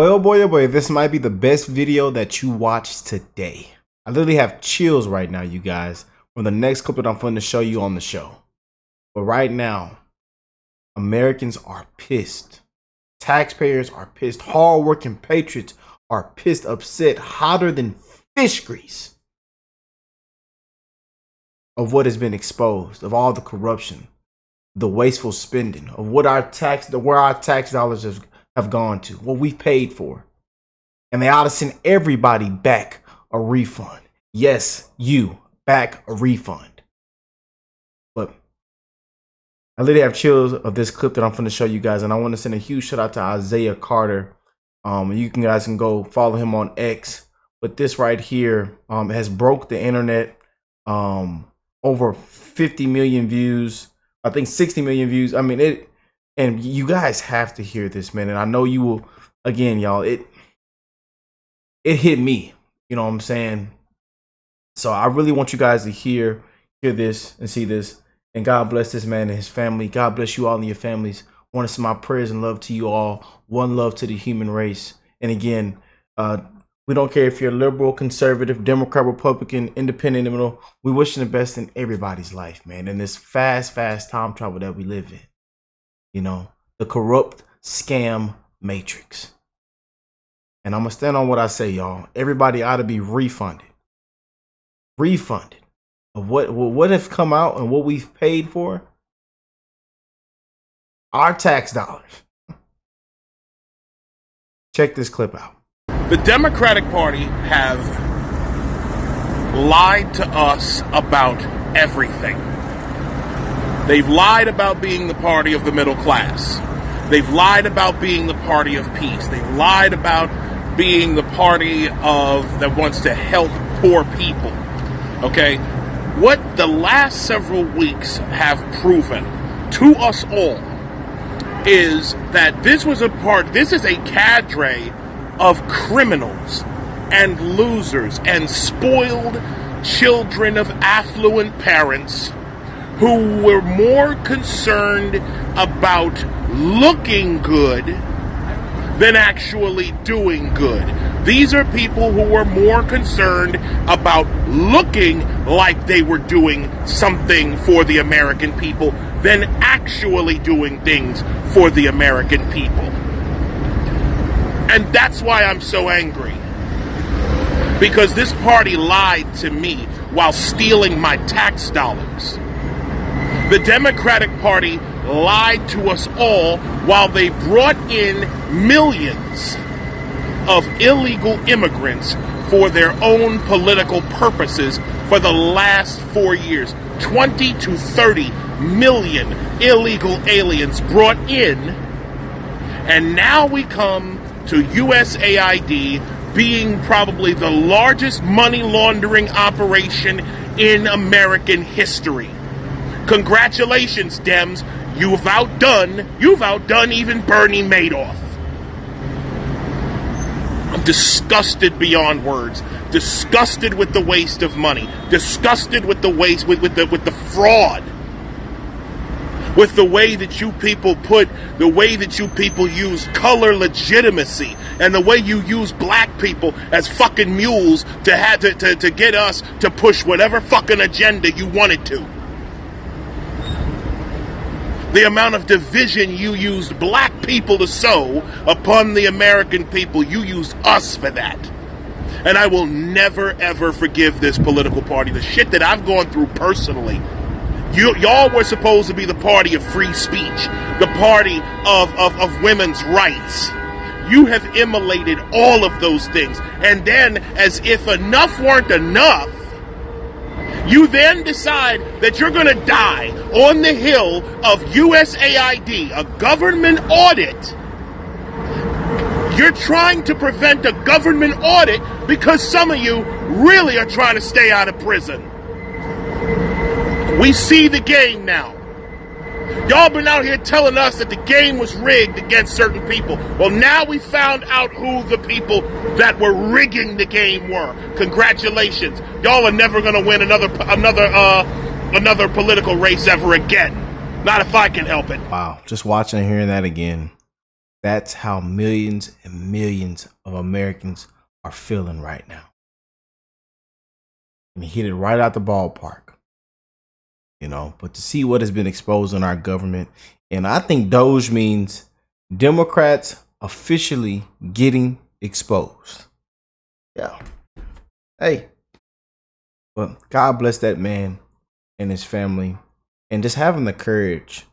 Oh boy, this might be the best video that you watched today. I literally have chills right now, you guys, from the next clip that I'm going to show you on the show. But right now, Americans are pissed. Taxpayers are pissed. Hard-working patriots are pissed, upset, hotter than fish grease of what has been exposed, of all the corruption, the wasteful spending, of what where our tax dollars have gone to, what we've paid for. And they ought to send everybody back a refund. Yes, you back a refund. But I literally have chills of this clip that I'm going to show you guys, and I want to send a huge shout out to Isaiah Carter. You guys can go follow him on X. But this right here has broke the internet. Over 50 million views. I think 60 million views. I mean it, and you guys have to hear this, man. And I know you will. Again, y'all, it hit me. You know what I'm saying? So I really want you guys to hear this and see this. And God bless this man and his family. God bless you all and your families. I want to send my prayers and love to you all. One love to the human race. And again, we don't care if you're liberal, conservative, Democrat, Republican, independent, middle. We wishing the best in everybody's life, man. In this fast time travel that we live in. You know, the corrupt scam matrix. And I'm going to stand on what I say, y'all. Everybody ought to be refunded. Refunded of what has come out and what we've paid for. Our tax dollars. Check this clip out. The Democratic Party have lied to us about everything. They've lied about being the party of the middle class. They've lied about being the party of peace. They've lied about being the party that wants to help poor people. Okay? What the last several weeks have proven to us all is that this is a cadre of criminals and losers and spoiled children of affluent parents who were more concerned about looking good than actually doing good. These are people who were more concerned about looking like they were doing something for the American people than actually doing things for the American people. And that's why I'm so angry. Because this party lied to me while stealing my tax dollars. The Democratic Party lied to us all while they brought in millions of illegal immigrants for their own political purposes for the last 4 years. 20 to 30 million illegal aliens brought in. And now we come to USAID being probably the largest money laundering operation in American history. Congratulations, Dems. You've outdone even Bernie Madoff. I'm disgusted beyond words. Disgusted with the waste of money. Disgusted with the waste, with the fraud. With the way that you people use color legitimacy, and the way you use black people as fucking mules to get us to push whatever fucking agenda you wanted to. The amount of division you used black people to sow upon the American people, you used us for that. And I will never ever forgive this political party. The shit that I've gone through personally. Y'all were supposed to be the party of free speech, the party of women's rights. You have immolated all of those things. And then, as if enough weren't enough, you then decide that you're going to die on the hill of USAID, a government audit. You're trying to prevent a government audit because some of you really are trying to stay out of prison. We see the game now. Y'all been out here telling us that the game was rigged against certain people. Well, now we found out who the people that were rigging the game were. Congratulations. Y'all are never going to win another political race ever again. Not if I can help it. Wow. Just watching and hearing that again. That's how millions and millions of Americans are feeling right now. And he hit it right out the ballpark, but to see what has been exposed in our government. And I think Doge means Democrats officially getting exposed. Yeah. Hey, but God bless that man and his family, and just having the courage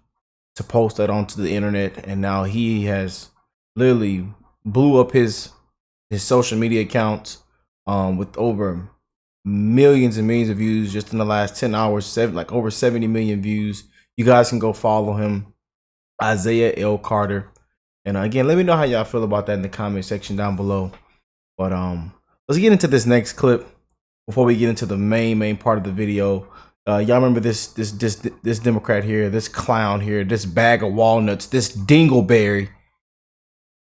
to post that onto the internet. And now he has literally blew up his social media accounts with over millions and millions of views just in the last 10 hours, over 70 million views. You guys can go follow him, Isaiah L. Carter. And again, let me know how y'all feel about that in the comment section down below. But let's get into this next clip before we get into the main part of the video. Y'all remember this Democrat here, this clown here, this bag of walnuts, this dingleberry.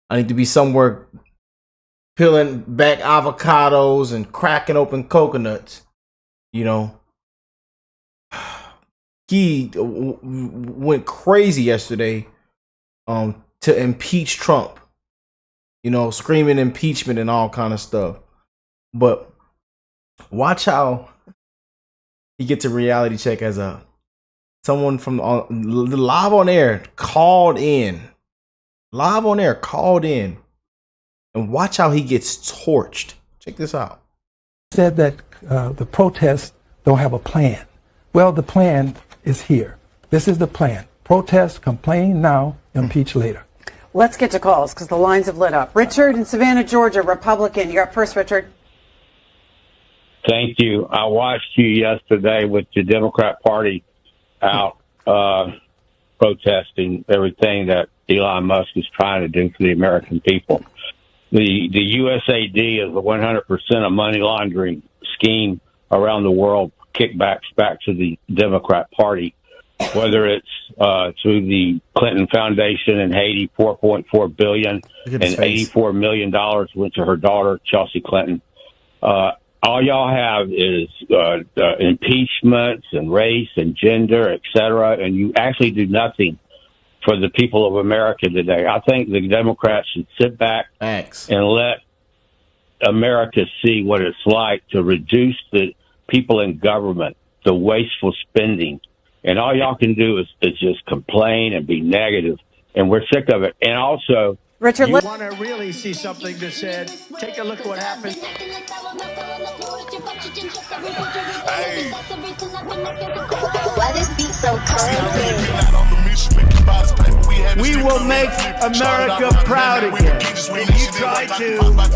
I need to be somewhere peeling back avocados and cracking open coconuts. He went crazy yesterday to impeach Trump, screaming impeachment and all kind of stuff. But watch how he gets a reality check as someone from live on air called in, and watch how he gets torched. Check this out. Said that the protests don't have a plan. Well, the plan is here. This is the plan. Protest, complain now, impeach later. Let's get to calls because the lines have lit up. Richard in Savannah, Georgia, Republican. You're up first, Richard. Thank you. I watched you yesterday with the Democrat Party out protesting everything that Elon Musk is trying to do for the American people. The USAID is a 100% of money laundering scheme around the world, kickbacks back to the Democrat Party, whether it's through the Clinton Foundation in Haiti, $4.4 billion, and $84 million went to her daughter, Chelsea Clinton. All y'all have is impeachments and race and gender, et cetera, and you actually do nothing for the people of America today. I think the Democrats should sit back and let America see what it's like to reduce the people in government, the wasteful spending. And all y'all can do is just complain and be negative, and we're sick of it. And also, Richard, you want to really see something that said, take a look at what happened. Hey. Why this beat so crazy? We will make America proud again. And you try to kill our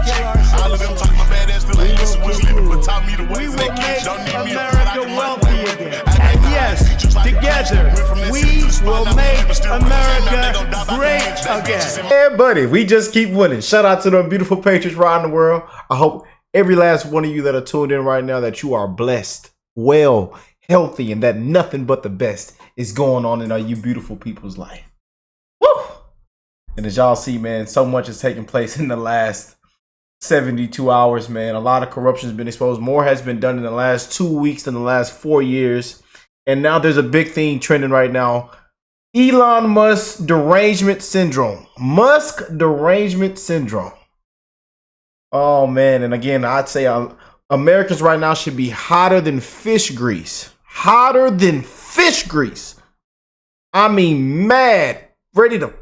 we will make America wealthy again. And yes, together, we will make America great again. Yeah, buddy, we just keep winning. Shout out to the beautiful patriots around the world. I hope every last one of you that are tuned in right now that you are blessed, well, healthy, and that nothing but the best is going on in you beautiful people's life. Woo! And as y'all see, man, so much has taken place in the last 72 hours, man. A lot of corruption has been exposed. More has been done in the last 2 weeks than the last 4 years. And now there's a big thing trending right now. Elon Musk derangement syndrome. Musk derangement syndrome. Oh, man. And again, I'd say Americans right now should be hotter than fish grease. Hotter than fish grease. I mean, mad. Ready to,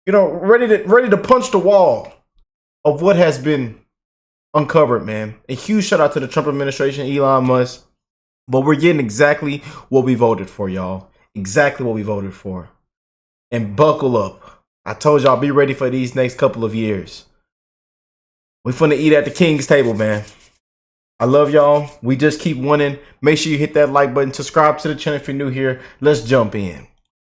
ready to punch the wall of what has been uncovered, man. A huge shout out to the Trump administration, Elon Musk. But we're getting exactly what we voted for, y'all. Exactly what we voted for. And buckle up. I told y'all, be ready for these next couple of years. We finna eat at the king's table, man. I love y'all. We just keep winning. Make sure you hit that like button. Subscribe to the channel if you're new here. Let's jump in.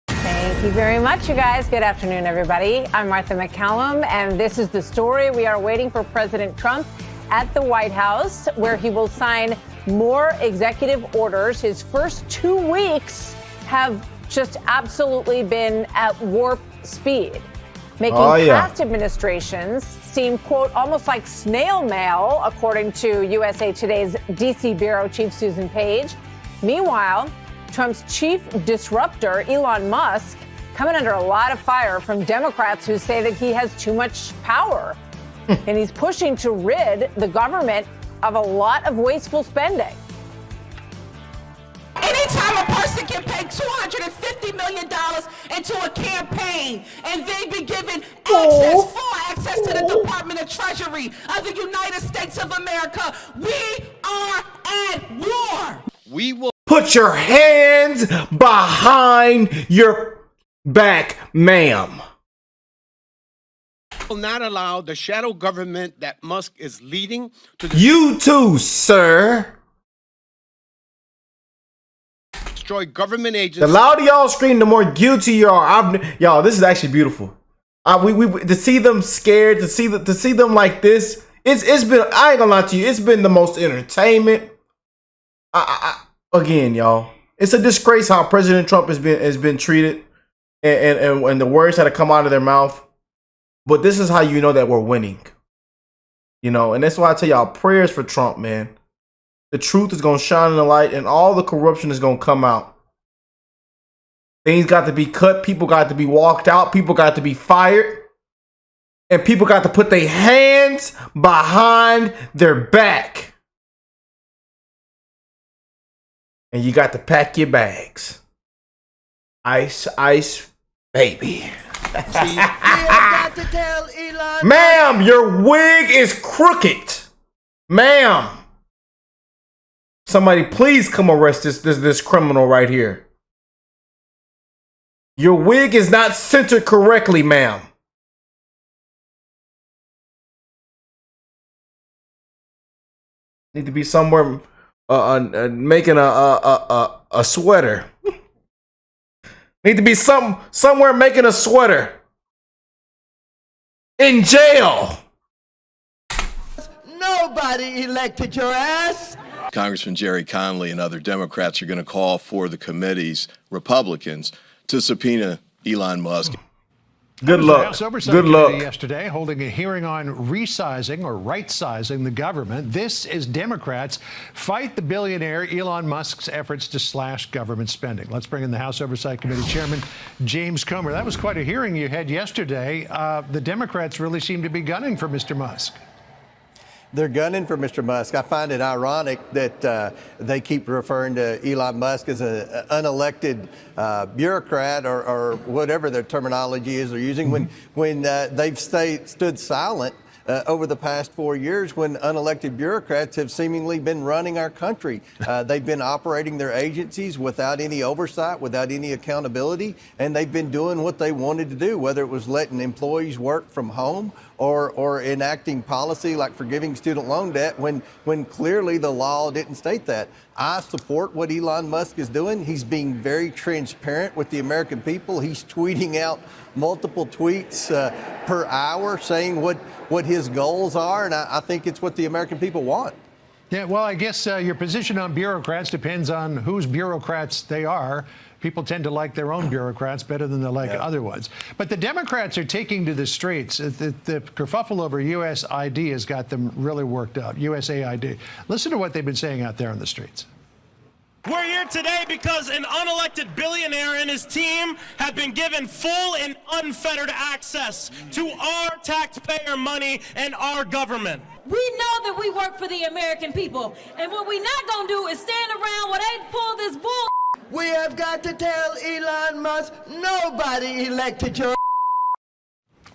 Thank you very much, you guys. Good afternoon, everybody. I'm Martha McCallum, and this is the story. We are waiting for President Trump at the White House, where he will sign more executive orders. His first 2 weeks have just absolutely been at warp speed, making past administrations seem, quote, almost like snail mail, according to USA Today's D.C. bureau chief Susan Page. Meanwhile, Trump's chief disruptor, Elon Musk, coming under a lot of fire from Democrats who say that he has too much power. And he's pushing to rid the government of a lot of wasteful spending. Anytime a person can pay $250 million into a campaign and they be given full access to the Department of Treasury of the United States of America, we are at war. We will Put your hands behind your back, ma'am. Will not allow the shadow government that Musk is leading to You too, sir. destroy government The agencies. louder y'all scream, the more guilty you are. Y'all, this is actually beautiful. We to see them scared, to see them like this. It's been. I ain't gonna lie to you. It's been the most entertainment. Again, y'all, it's a disgrace how President Trump has been treated, and the words that have come out of their mouth. But this is how you know that we're winning. You know, and that's why I tell y'all, prayers for Trump, man. The truth is gonna shine in the light, and all the corruption is gonna come out. Things got to be cut. People got to be walked out. People got to be fired. And people got to put their hands behind their back. And you got to pack your bags. Ice, ice, baby. Ma'am, your wig is crooked. Ma'am. Somebody please come arrest this criminal right here. Your wig is not centered correctly, ma'am. Need to be somewhere making a sweater. Need to be somewhere making a sweater. In jail. Nobody elected your ass. Congressman Jerry Conley and other Democrats are going to call for the committee's Republicans to subpoena Elon Musk. Good luck. House Oversight Good luck. Yesterday, holding a hearing on resizing or right-sizing the government. This as Democrats fight the billionaire Elon Musk's efforts to slash government spending. Let's bring in the House Oversight Committee Chairman James Comer. That was quite a hearing you had yesterday. The Democrats really seem to be gunning for Mr. Musk. They're gunning for Mr. Musk. I find it ironic that they keep referring to Elon Musk as an unelected bureaucrat or whatever their terminology is they're using when they've stood silent over the past 4 years when unelected bureaucrats have seemingly been running our country. They've been operating their agencies without any oversight, without any accountability, and they've been doing what they wanted to do, whether it was letting employees work from home or enacting policy like forgiving student loan debt when clearly the law didn't state that. I support what Elon Musk is doing. He's being very transparent with the American people. He's tweeting out multiple tweets per hour saying what his goals are, and I think it's what the American people want. Yeah, well, I guess your position on bureaucrats depends on whose bureaucrats they are. People tend to like their own bureaucrats better than they like other ones. But the Democrats are taking to the streets. The kerfuffle over USAID has got them really worked up, USAID. Listen to what they've been saying out there on the streets. We're here today because an unelected billionaire and his team have been given full and unfettered access to our taxpayer money and our government. We know that we work for the American people, and what we're not going to do is stand around while they pull this bull. We have got to tell Elon Musk nobody elected your.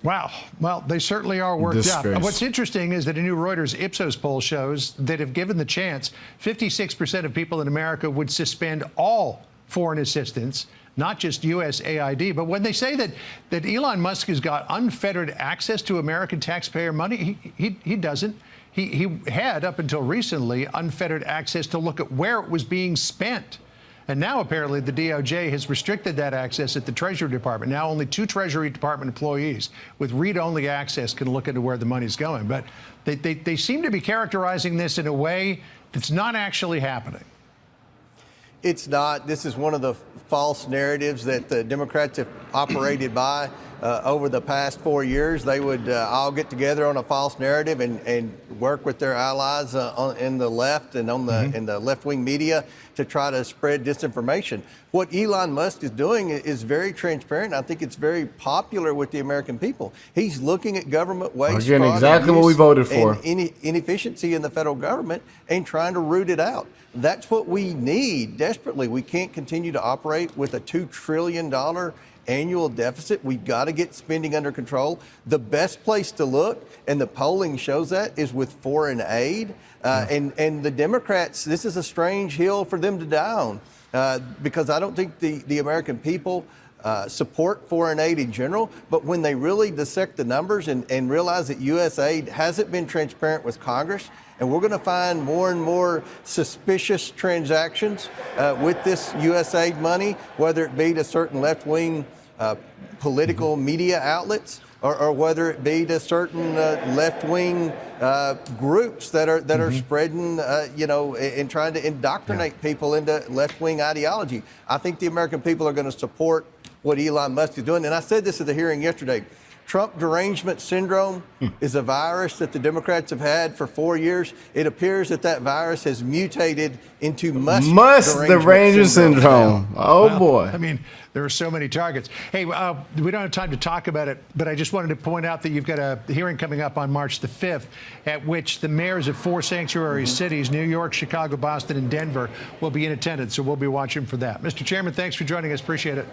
Wow. Well, they certainly are worked up. What's interesting is that a new Reuters Ipsos poll shows that if given the chance, 56% of people in America would suspend all foreign assistance, not just USAID. But when they say that Elon Musk has got unfettered access to American taxpayer money, he doesn't. He had, up until recently, unfettered access to look at where it was being spent. And now, apparently, the DOJ has restricted that access at the Treasury Department. Now, only 2 Treasury Department employees with read-only access can look into where the money's going. But they seem to be characterizing this in a way that's not actually happening. It's not. This is one of the false narratives that the Democrats have operated by over the past 4 years, they would all get together on a false narrative and work with their allies in the left and on the in the left-wing media to try to spread disinformation. What Elon Musk is doing is very transparent. I think it's very popular with the American people. He's looking at government waste, again, fraud, exactly what we voted for, and inefficiency in the federal government, and trying to root it out. That's what we need desperately. We can't continue to operate with a $2 trillion annual deficit. We've got to get spending under control. The best place to look, and the polling shows that, is with foreign aid. And the Democrats, this is a strange hill for them to die on, because I don't think the American people support foreign aid in general, but when they really dissect the numbers and realize that USAID hasn't been transparent with Congress, and we're going to find more and more suspicious transactions with this USAID money, whether it be to certain left-wing political media outlets, or whether it be to certain left-wing groups that are spreading, and trying to indoctrinate people into left-wing ideology. I think the American people are going to support what Elon Musk is doing. And I said this at the hearing yesterday. Trump derangement syndrome is a virus that the Democrats have had for 4 years. It appears that virus has mutated into Musk derangement syndrome. Oh, wow. boy. I mean, there are so many targets. Hey, we don't have time to talk about it, but I just wanted to point out that you've got a hearing coming up on March the 5th, at which the mayors of 4 sanctuary cities, New York, Chicago, Boston, and Denver, will be in attendance. So we'll be watching for that. Mr. Chairman, thanks for joining us. Appreciate it.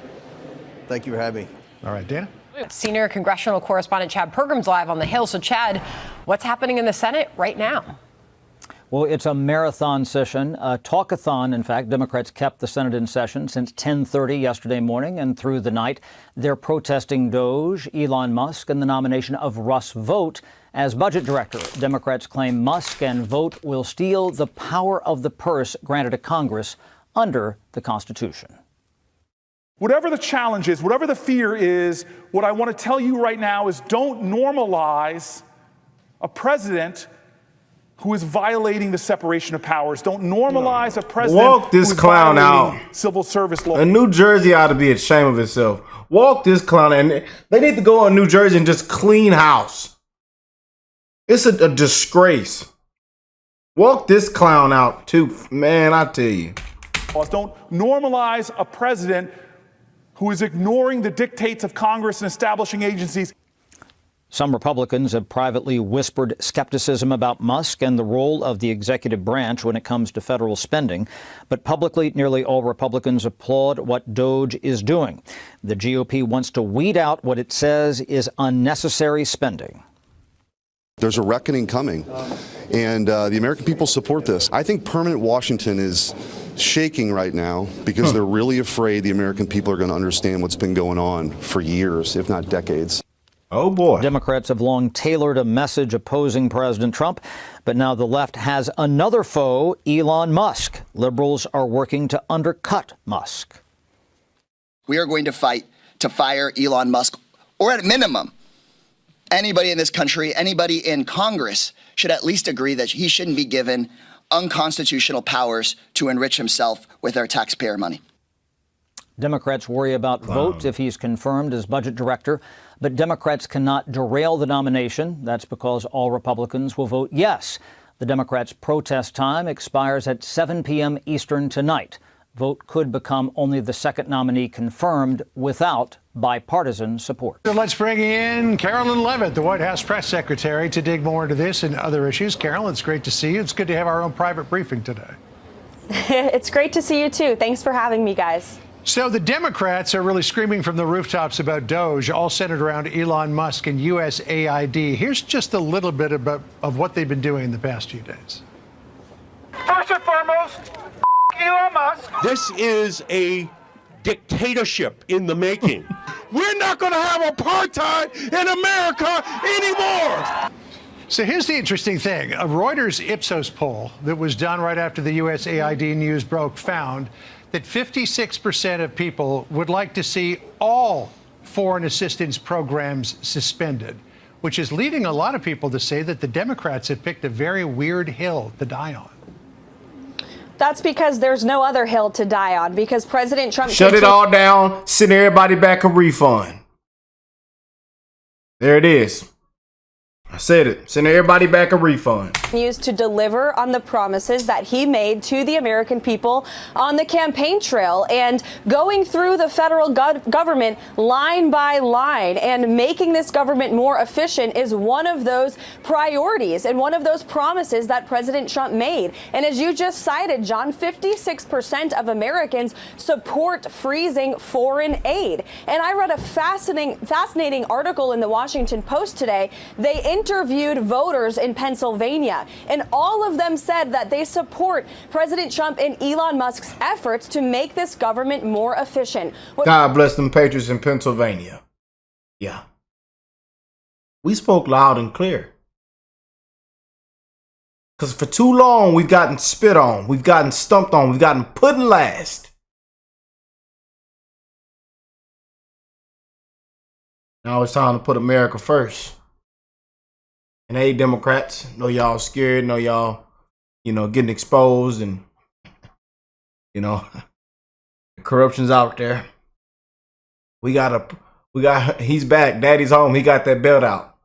Thank you for having me. All right, Dana? Senior congressional correspondent Chad Pergram's live on the Hill. So, Chad, what's happening in the Senate right now? Well, it's a marathon session, a talkathon. In fact, Democrats kept the Senate in session since 10:30 yesterday morning and through the night. They're protesting DOGE, Elon Musk, and the nomination of Russ Vought as budget director. Democrats claim Musk and Vought will steal the power of the purse granted to Congress under the Constitution. Whatever the challenge is, whatever the fear is, what I want to tell you right now is don't normalize a president who is violating the separation of powers. Don't normalize a president Walk this who is clown violating out. Civil service law. And New Jersey ought to be ashamed of itself. Walk this clown, and they need to go on New Jersey and just clean house. It's a disgrace. Walk this clown out too, man. I tell you. Don't normalize a president who is ignoring the dictates of Congress and establishing agencies. Some Republicans have privately whispered skepticism about Musk and the role of the executive branch when it comes to federal spending. But publicly, nearly all Republicans applaud what DOGE is doing. The GOP wants to weed out what it says is unnecessary spending. There's a reckoning coming, and the American people support this. I think permanent Washington is shaking right now because they're really afraid the American people are going to understand what's been going on for years, if not decades. Oh, boy. Democrats have long tailored a message opposing President Trump, but now the left has another foe, Elon Musk. Liberals are working to undercut Musk. We are going to fight to fire Elon Musk, or at minimum, anybody in this country, anybody in Congress should at least agree that he shouldn't be given unconstitutional powers to enrich himself with our taxpayer money. Democrats worry about Vought if he's confirmed as budget director, but Democrats cannot derail the nomination. That's because all Republicans will vote yes. The Democrats' protest time expires at 7 p.m. Eastern tonight. Vought could become only the second nominee confirmed without bipartisan support. So let's bring in Carolyn Levitt, the White House press secretary, to dig more into this and other issues. Carolyn, it's great to see you. It's good to have our own private briefing today. It's great to see you, too. Thanks for having me, guys. So the Democrats are really screaming from the rooftops about DOGE, all centered around Elon Musk and USAID. Here's just a little bit of what they've been doing in the past few days. First and foremost, Elon Musk. This is a dictatorship in the making. We're not going to have apartheid in America anymore. So here's the interesting thing. A Reuters Ipsos poll that was done right after the USAID news broke found that 56% of people would like to see all foreign assistance programs suspended, which is leading a lot of people to say that the Democrats have picked a very weird hill to die on. That's because there's no other hill to die on, because President Trump shut it all down, send everybody back a refund. There it is. I said it. Send everybody back a refund. Used to deliver on the promises that he made to the American people on the campaign trail, and going through the federal government line by line and making this government more efficient is one of those priorities and one of those promises that President Trump made. And as you just cited, John, 56% of Americans support freezing foreign aid. And I read a fascinating article in the Washington Post today. They interviewed voters in Pennsylvania, and all of them said that they support President Trump and Elon Musk's efforts to make this government more efficient. God bless them patriots in Pennsylvania. Yeah. We spoke loud and clear. Because for too long, we've gotten spit on. We've gotten stumped on. We've gotten put in last. Now it's time to put America first. And hey, Democrats, know y'all scared, know y'all, getting exposed, and, the corruption's out there. He's back. Daddy's home. He got that belt out.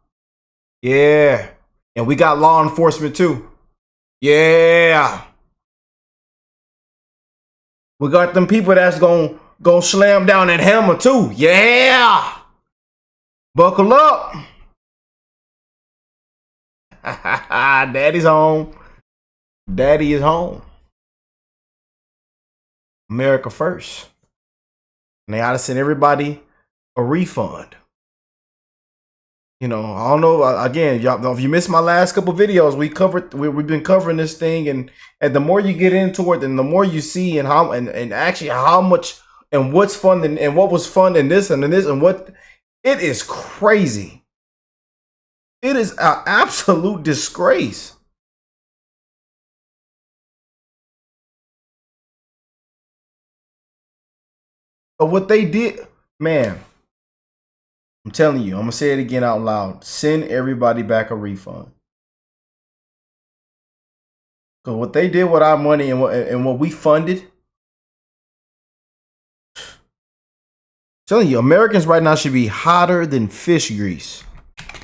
Yeah. And we got law enforcement too. Yeah. We got them people that's gonna slam down that hammer too. Yeah. Buckle up. Daddy's home. Daddy is home. America first. And they ought to send everybody a refund. I don't know. Again, y'all, if you missed my last couple videos, we've been covering this thing, and the more you get into it, and the more you see and how and actually how much and what's fun and what was fun in this and what it is crazy. It is an absolute disgrace. Of what they did, man. I'm telling you, I'm going to say it again out loud. Send everybody back a refund. Because what they did with our money and what we funded. I'm telling you, Americans right now should be hotter than fish grease.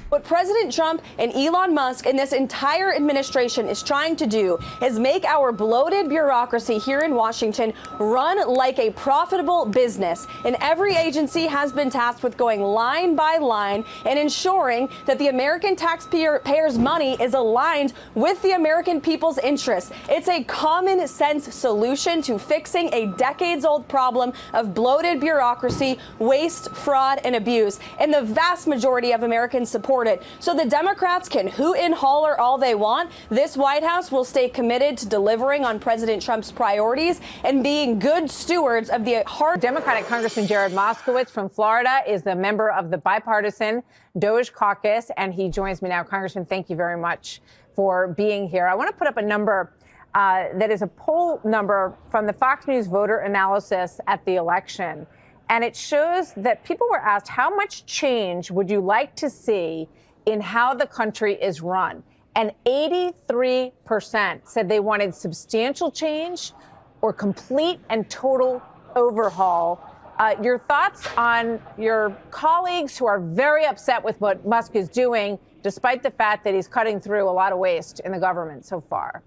What President Trump and Elon Musk and this entire administration is trying to do is make our bloated bureaucracy here in Washington run like a profitable business. And every agency has been tasked with going line by line and ensuring that the American taxpayers' money is aligned with the American people's interests. It's a common sense solution to fixing a decades-old problem of bloated bureaucracy, waste, fraud, and abuse. And the vast majority of Americans support it. So the Democrats can hoot and holler all they want. This White House will stay committed to delivering on President Trump's priorities and being good stewards of the hard. Democratic Congressman Jared Moskowitz from Florida is the member of the bipartisan DOGE caucus, and he joins me now. Congressman, thank you very much for being here. I want to put up a number that is a poll number from the Fox News voter analysis at the election. And it shows that people were asked, how much change would you like to see in how the country is run? And 83% said they wanted substantial change or complete and total overhaul. Your thoughts on your colleagues who are very upset with what Musk is doing, despite the fact that he's cutting through a lot of waste in the government so far?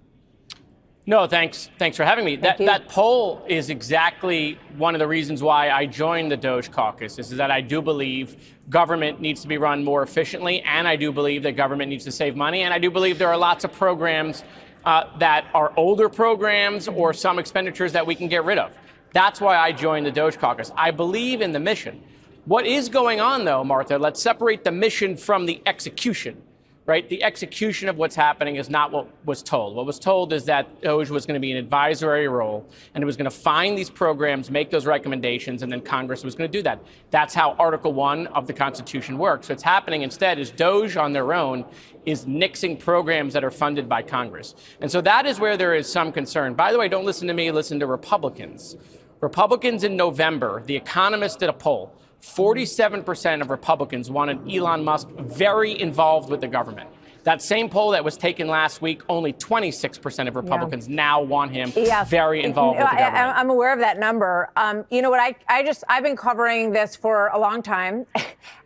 No, thanks for having me. That poll is exactly one of the reasons why I joined the DOGE caucus, is that I do believe government needs to be run more efficiently, and I do believe that government needs to save money, and I do believe there are lots of programs that are older programs or some expenditures that we can get rid of. That's why I joined the DOGE caucus. I believe in the mission. What is going on, though, Martha, let's separate the mission from the execution. Right? The execution of what's happening is not what was told. What was told is that DOGE was going to be an advisory role, and it was going to find these programs, make those recommendations, and then Congress was going to do that. That's how Article 1 of the Constitution works. So what's happening instead is DOGE on their own is nixing programs that are funded by Congress. And so that is where there is some concern. By the way, don't listen to me, listen to Republicans. Republicans in November, The Economist did a poll. 47% of Republicans wanted Elon Musk very involved with the government. That same poll that was taken last week, only 26% of Republicans now want him very involved with the government. I'm aware of that number. You know what? I've been covering this for a long time,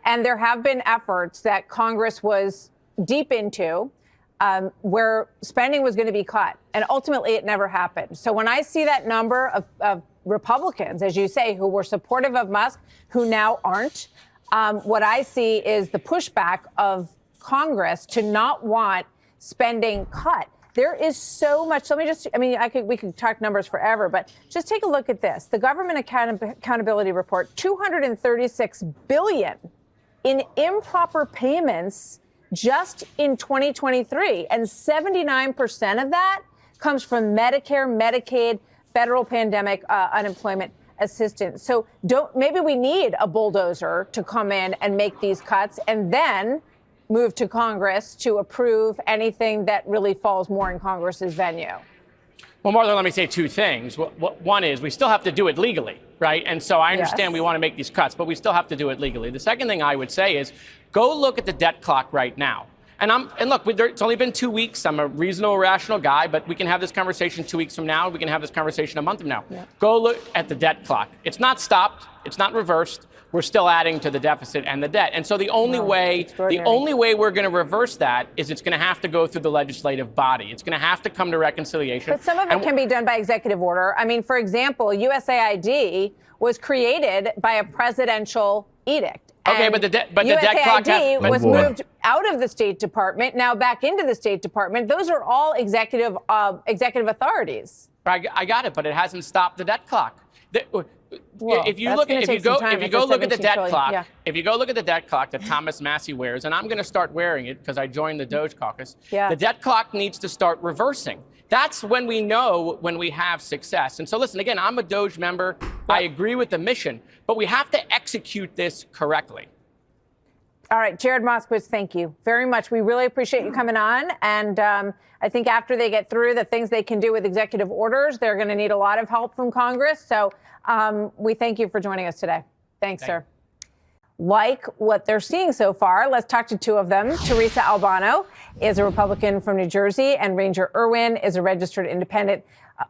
and there have been efforts that Congress was deep into where spending was going to be cut, and ultimately it never happened. So when I see that number of Republicans, as you say, who were supportive of Musk, who now aren't, what I see is the pushback of Congress to not want spending cut. There is so much. Let me just, we could talk numbers forever, but just take a look at this. The Government Accountability Report, $236 billion in improper payments just in 2023. And 79% of that comes from Medicare, Medicaid, federal pandemic unemployment assistance. So maybe we need a bulldozer to come in and make these cuts and then move to Congress to approve anything that really falls more in Congress's venue. Well, Martha, let me say two things. One is we still have to do it legally, right? And so I understand we want to make these cuts, but we still have to do it legally. The second thing I would say is go look at the debt clock right now. And look, it's only been 2 weeks. I'm a reasonable, rational guy, but we can have this conversation 2 weeks from now. We can have this conversation a month from now. Yeah. Go look at the debt clock. It's not stopped. It's not reversed. We're still adding to the deficit and the debt. And so the only way we're going to reverse that is it's going to have to go through the legislative body. It's going to have to come to reconciliation. But some of it can be done by executive order. I mean, for example, USAID was created by a presidential edict. Okay, but the debt clock was moved out of the State Department, now back into the State Department. Those are all executive authorities. I got it, but it hasn't stopped the debt clock. If you go look at the debt clock, if you go look at the debt clock that Thomas Massie wears, and I'm going to start wearing it because I joined the Doge caucus, the debt clock needs to start reversing. That's when we know when we have success. And so listen, again, I'm a Doge member. I agree with the mission, but we have to execute this correctly. All right, Jared Moskowitz, thank you very much. We really appreciate you coming on. And I think after they get through the things they can do with executive orders, they're going to need a lot of help from Congress. So we thank you for joining us today. Thanks, sir. Like what they're seeing so far, let's talk to two of them. Teresa Albano is a Republican from New Jersey, and Ranger Irwin is a registered independent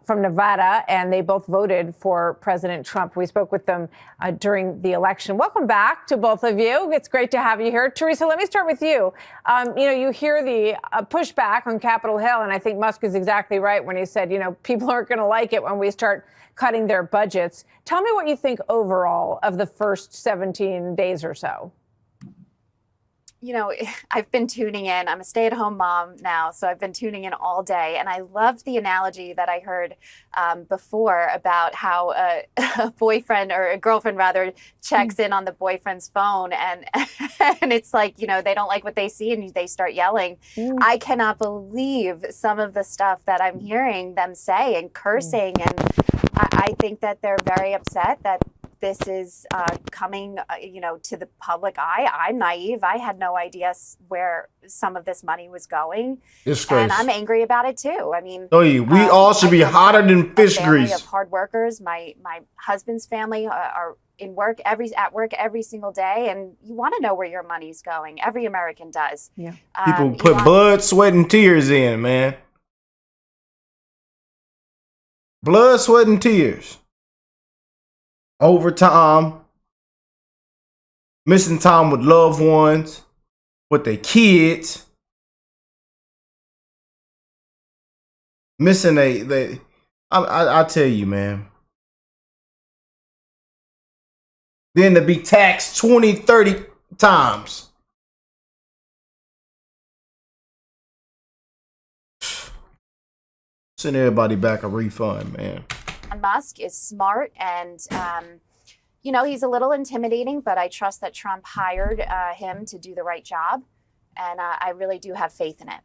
from Nevada, and they both voted for President Trump. We spoke with them during the election. Welcome back to both of you. It's great to have you here. Teresa, let me start with you. You hear the pushback on Capitol Hill, and I think Musk is exactly right when he said, people aren't going to like it when we start cutting their budgets. Tell me what you think overall of the first 17 days or so. I've been tuning in. I'm a stay-at-home mom now, so I've been tuning in all day. And I loved the analogy that I heard before about how a boyfriend or a girlfriend, rather, checks in on the boyfriend's phone. And it's like, they don't like what they see and they start yelling. I cannot believe some of the stuff that I'm hearing them say and cursing. And I think that they're very upset that this is coming, to the public eye. I'm naive. I had no idea where some of this money was going. And I'm angry about it too. I mean, we all should be hotter than fish grease. Of hard workers. My husband's family are at work every single day, and you want to know where your money's going. Every American does. Yeah. People put blood, sweat, and tears in, man. Blood, sweat, and tears. Overtime, missing time with loved ones, with their kids, missing I tell you, man. Then to be taxed 20, 30 times. Send everybody back a refund, man. Musk is smart and, he's a little intimidating, but I trust that Trump hired him to do the right job. And I really do have faith in it.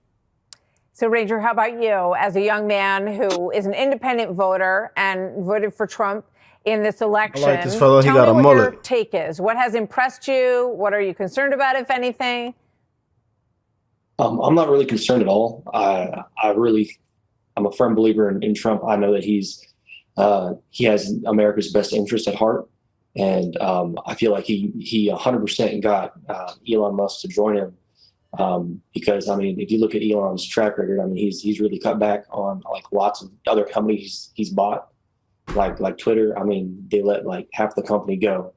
So, Ranger, how about you as a young man who is an independent voter and voted for Trump in this election? I like this fellow. He got a mullet. Tell me what your take is. What has impressed you? What are you concerned about, if anything? I'm not really concerned at all. I'm a firm believer in Trump. I know that he has America's best interest at heart. And I feel like he 100% got Elon Musk to join him. Because I mean, if you look at Elon's track record, I mean, he's really cut back on like lots of other companies he's bought, like Twitter. I mean, they let like half the company go,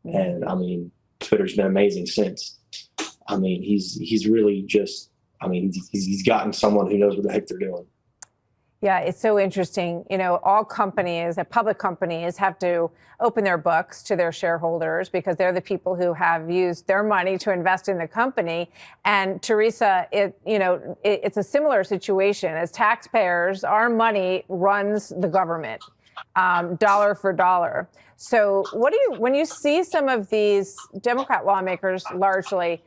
and I mean, Twitter's been amazing since. I mean, he's really just. I mean, he's gotten someone who knows what the heck they're doing. Yeah, it's so interesting. You know, all companies, public companies, have to open their books to their shareholders because they're the people who have used their money to invest in the company. And Teresa, it's a similar situation. As taxpayers, our money runs the government, dollar for dollar. So, when you see some of these Democrat lawmakers, largely,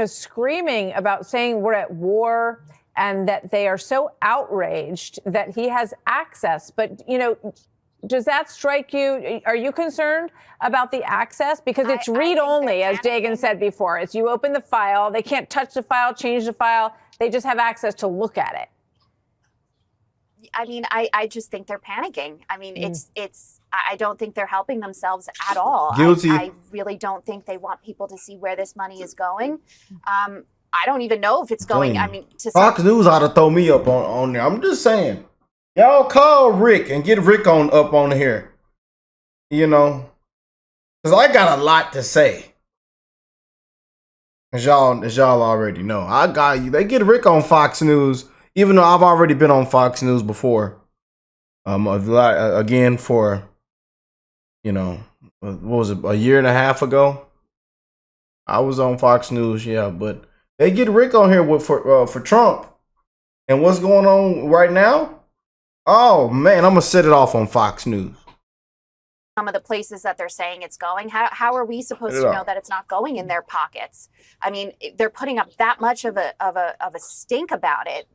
screaming about saying we're at war, and that they are so outraged that he has access. But, does that strike you? Are you concerned about the access? Because it's read-only, as Dagan said before. It's you open the file. They can't touch the file, change the file. They just have access to look at it. I mean, I just think they're panicking. I mean, I don't think they're helping themselves at all. Guilty. I really don't think they want people to see where this money is going. I don't even know if it's going. I mean, to Fox News ought to throw me up on there. I'm just saying, y'all call Rick and get Rick up on here. Because I got a lot to say. As y'all already know, I got you. They get Rick on Fox News, even though I've already been on Fox News before. Again for, what was it, a year and a half ago? I was on Fox News, yeah, but. They get Rick on here for Trump, and what's going on right now? Oh man, I'm gonna set it off on Fox News. Some of the places that they're saying it's going, how are we supposed to know that it's not going in their pockets? I mean, they're putting up that much of a stink about it.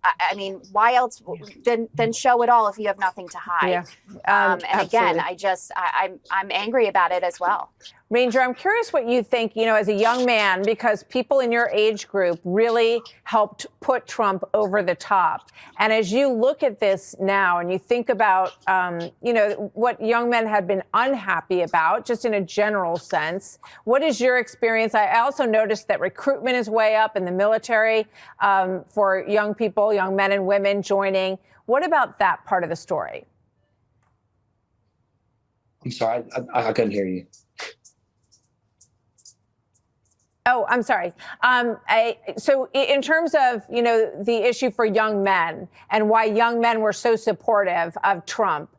I mean, why else then show it all if you have nothing to hide? Yeah. And again, I'm angry about it as well. Ranger, I'm curious what you think, as a young man, because people in your age group really helped put Trump over the top. And as you look at this now and you think about, what young men have been unhappy about, just in a general sense, what is your experience? I also noticed that recruitment is way up in the military for young people, young men and women joining. What about that part of the story? I'm sorry, I couldn't hear you. Oh, I'm sorry. So in terms of, the issue for young men and why young men were so supportive of Trump,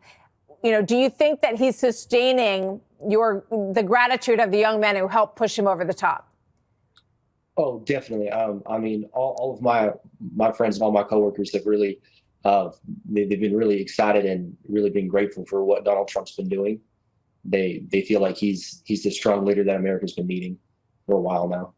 do you think that he's sustaining the gratitude of the young men who helped push him over the top? Oh, definitely. I mean, all of my friends and all my coworkers have really, they've been really excited and really been grateful for what Donald Trump's been doing. They feel like he's the strong leader that America's been needing for a while now.